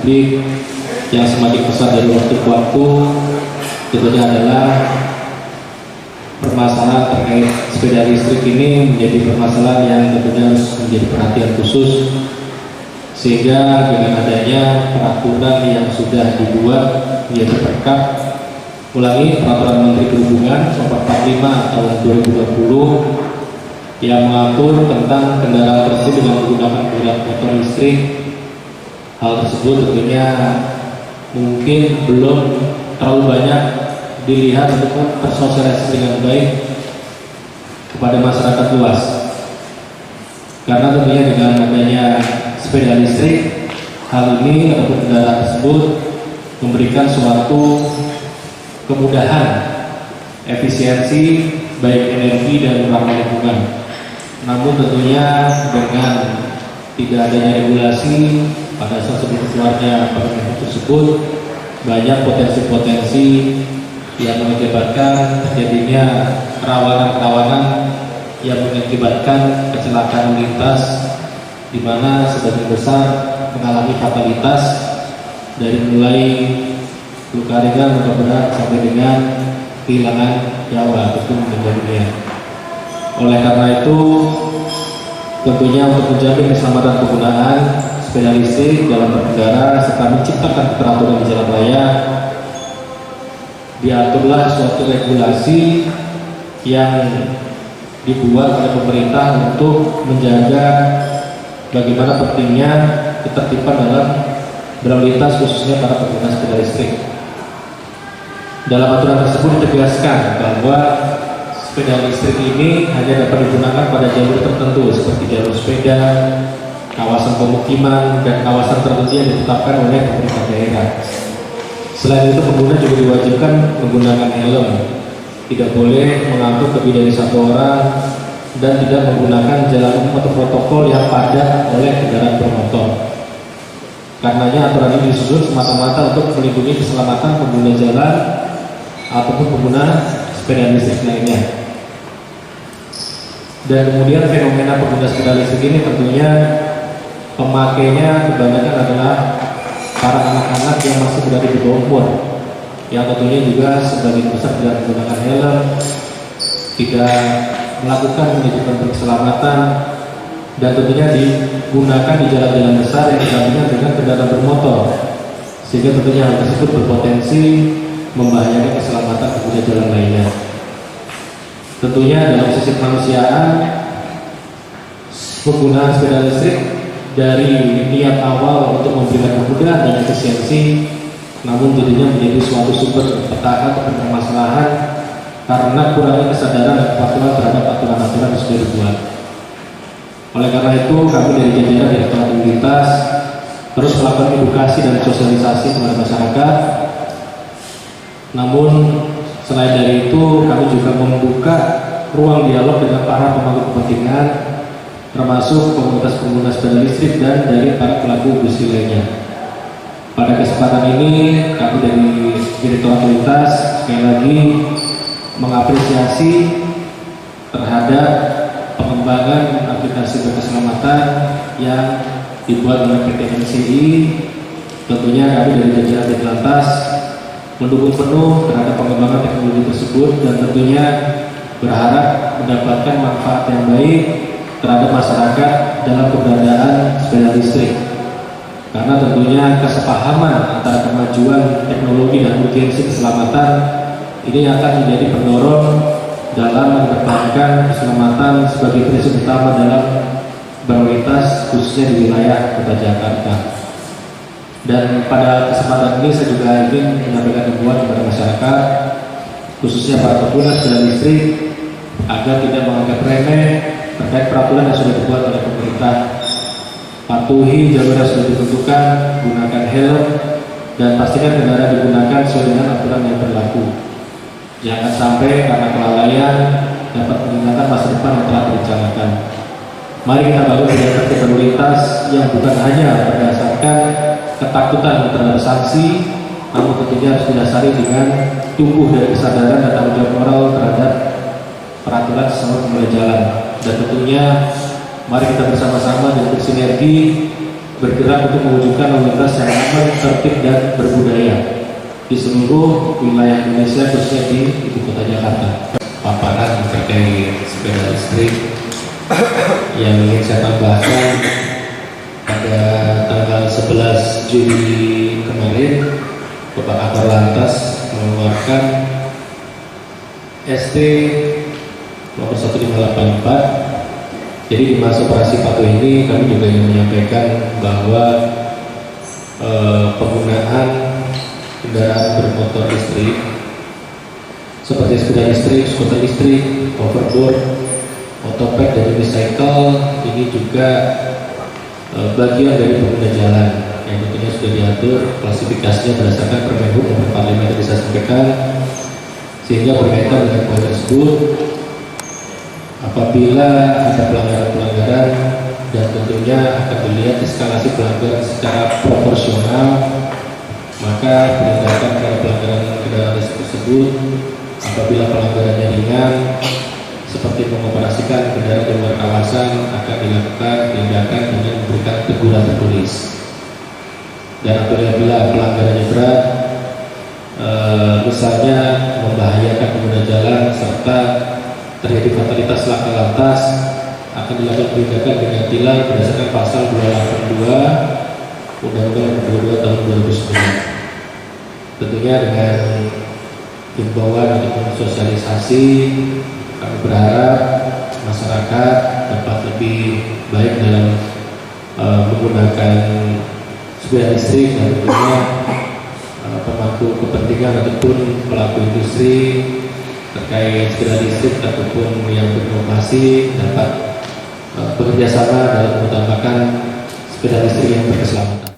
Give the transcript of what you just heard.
publik yang semakin besar dari waktu ke waktu tentunya adalah permasalahan terkait sepeda listrik ini menjadi permasalahan yang tentunya harus menjadi perhatian khusus, sehingga dengan adanya peraturan yang sudah dibuat menjadi perkap, ulangi peraturan Menteri Perhubungan Nomor 45 tahun 2020 yang mengatur tentang kendaraan tersebut dengan menggunakan motor listrik. Hal tersebut tentunya mungkin belum terlalu banyak dilihat untuk tersosialisasi dengan baik kepada masyarakat luas, karena tentunya dengan adanya sepeda listrik, hal ini ataupun kendaraan tersebut memberikan suatu kemudahan, efisiensi baik energi dan ramah lingkungan. Namun tentunya dengan tidak adanya regulasi pada saat sebelum keluarnya permen tersebut, banyak potensi-potensi yang mengakibatkan terjadinya kerawanan-kerawanan yang mengakibatkan kecelakaan lintas, di mana sebagian besar mengalami fatalitas dari mulai luka ringan, luka berat sampai dengan kehilangan nyawa ataupun meninggal dunia. Oleh karena itu, tentunya untuk menjamin keselamatan penggunaan sepeda listrik dalam berkendara serta menciptakan keteraturan di jalan raya, diaturlah suatu regulasi yang dibuat oleh pemerintah untuk menjaga bagaimana pentingnya ketertiban dalam berlalu lintas, khususnya para pengguna sepeda listrik. Dalam aturan tersebut ditegaskan bahwa sepeda listrik ini hanya dapat digunakan pada jalur tertentu seperti jalur sepeda, kawasan pemukiman, dan kawasan tertentu yang ditetapkan oleh pemerintah daerah. Selain itu, pengguna juga diwajibkan menggunakan helm, tidak boleh mengangkut lebih dari satu orang, dan tidak menggunakan jalan umum atau protokol yang padat oleh kendaraan bermotor. Karenanya aturan ini disusun semata-mata untuk melindungi keselamatan pengguna jalan ataupun pengguna sepeda listrik lainnya. Dan kemudian fenomena pengguna sepeda listrik ini tentunya pemakainya kebanyakan adalah para anak-anak yang masih berada di bawah umur, yang tentunya juga sebagian besar tidak menggunakan helm, tidak melakukan manajemen keselamatan, dan tentunya digunakan di jalan-jalan besar yang didampingi dengan kendaraan bermotor, sehingga tentunya hal tersebut berpotensi membahayakan keselamatan pengguna jalan lainnya. Tentunya dalam sisi kemanusiaan, penggunaan sepeda listrik dari niat awal untuk memberikan kemudahan dan efisiensi, namun jadinya menjadi suatu sumber petaka atau permasalahan karena kurangnya kesadaran dan kepatuhan terhadap aturan-aturan yang sudah dibuat. Oleh karena itu, kami dari jajaran Direktorat Lalu Lintas terus melakukan edukasi dan sosialisasi kepada masyarakat. Namun selain dari itu, kami juga membuka ruang dialog dengan para pemangku kepentingan, termasuk komunitas pengguna sepeda listrik dan dari para pelaku industri lainnya. Pada kesempatan ini, kami dari Direktorat Lalu Lintas sekali lagi mengapresiasi terhadap pengembangan aplikasi berkeselamatan yang dibuat oleh PT NCI. Tentunya kami dari jajaran Ditlantas mendukung penuh terhadap pengembangan teknologi tersebut dan tentunya berharap mendapatkan manfaat yang baik terhadap masyarakat dalam keberadaan sepeda listrik. Karena tentunya kesepahaman antara kemajuan teknologi dan urgensi keselamatan ini akan menjadi pendorong dalam mengedepankan keselamatan sebagai prinsip utama dalam berlalu lintas, khususnya di wilayah Kota Jakarta. Dan pada kesempatan ini saya juga ingin menyampaikan himbauan kepada masyarakat, khususnya para pengguna sepeda listrik, agar tidak menganggap remeh terkait peraturan yang sudah dibuat oleh pemerintah. Patuhi jalur yang sudah ditentukan, gunakan helm, dan pastikan kendaraan digunakan sesuai dengan aturan yang berlaku. Jangan sampai karena kelalaian dapat meninggalkan masa depan yang telah direncanakan. Mari kita bangun budaya tertib berlalu lintas yang bukan hanya berdasarkan ketakutan terhadap sanksi, namun tentunya harus didasari dengan tumbuh dari kesadaran dan tanggung jawab moral terhadap peraturan selama pengguna jalan. Dan tentunya mari kita bersama-sama dan bersinergi bergerak untuk mewujudkan lalu lintas yang aman, tertib, dan berbudaya di seluruh wilayah Indonesia, khususnya di Ibu Kota Jakarta. Paparan terkait sepeda listrik yang ingin saya tambahkan, pada tanggal 11 Juli kemarin Bapak Kakor Lantas mengeluarkan ST nomor 1584. Jadi di masa operasi patuh ini kami juga ingin menyampaikan bahwa penggunaan kendaraan bermotor listrik seperti sepeda listrik, skuter listrik, hoverboard, otopet, dan unicycle ini juga bagian dari pengguna jalan yang tentunya sudah diatur klasifikasinya berdasarkan Permen Hub nomor 45 yang tadi saya sampaikan, sehingga berkaitan dengan poin tersebut apabila ada pelanggaran-pelanggaran dan tentunya akan dilihat eskalasi pelanggaran secara proporsional, maka penindakan terhadap pelanggaran kendaraan tersebut apabila pelanggarannya ringan seperti mengoperasikan kendaraan di luar kawasan akan dilakukan tindakan dengan memberikan teguran tertulis. Dan apabila pelanggarannya berat, misalnya membahayakan pengguna jalan serta terjadi fatalitas laka lantas, akan dilakukan tindakan dengan tilang berdasarkan pasal 282 Undang-Undang Nomor 22 Tahun 2009. Tentunya dengan himbauan untuk sosialisasi, kami berharap masyarakat dapat lebih baik dalam menggunakan sepeda listrik, dan tentunya pemangku kepentingan ataupun pelaku industri terkait sepeda listrik ataupun yang berinovasi dapat bekerjasama dalam mengutamakan sepeda listrik yang berkeselamatan.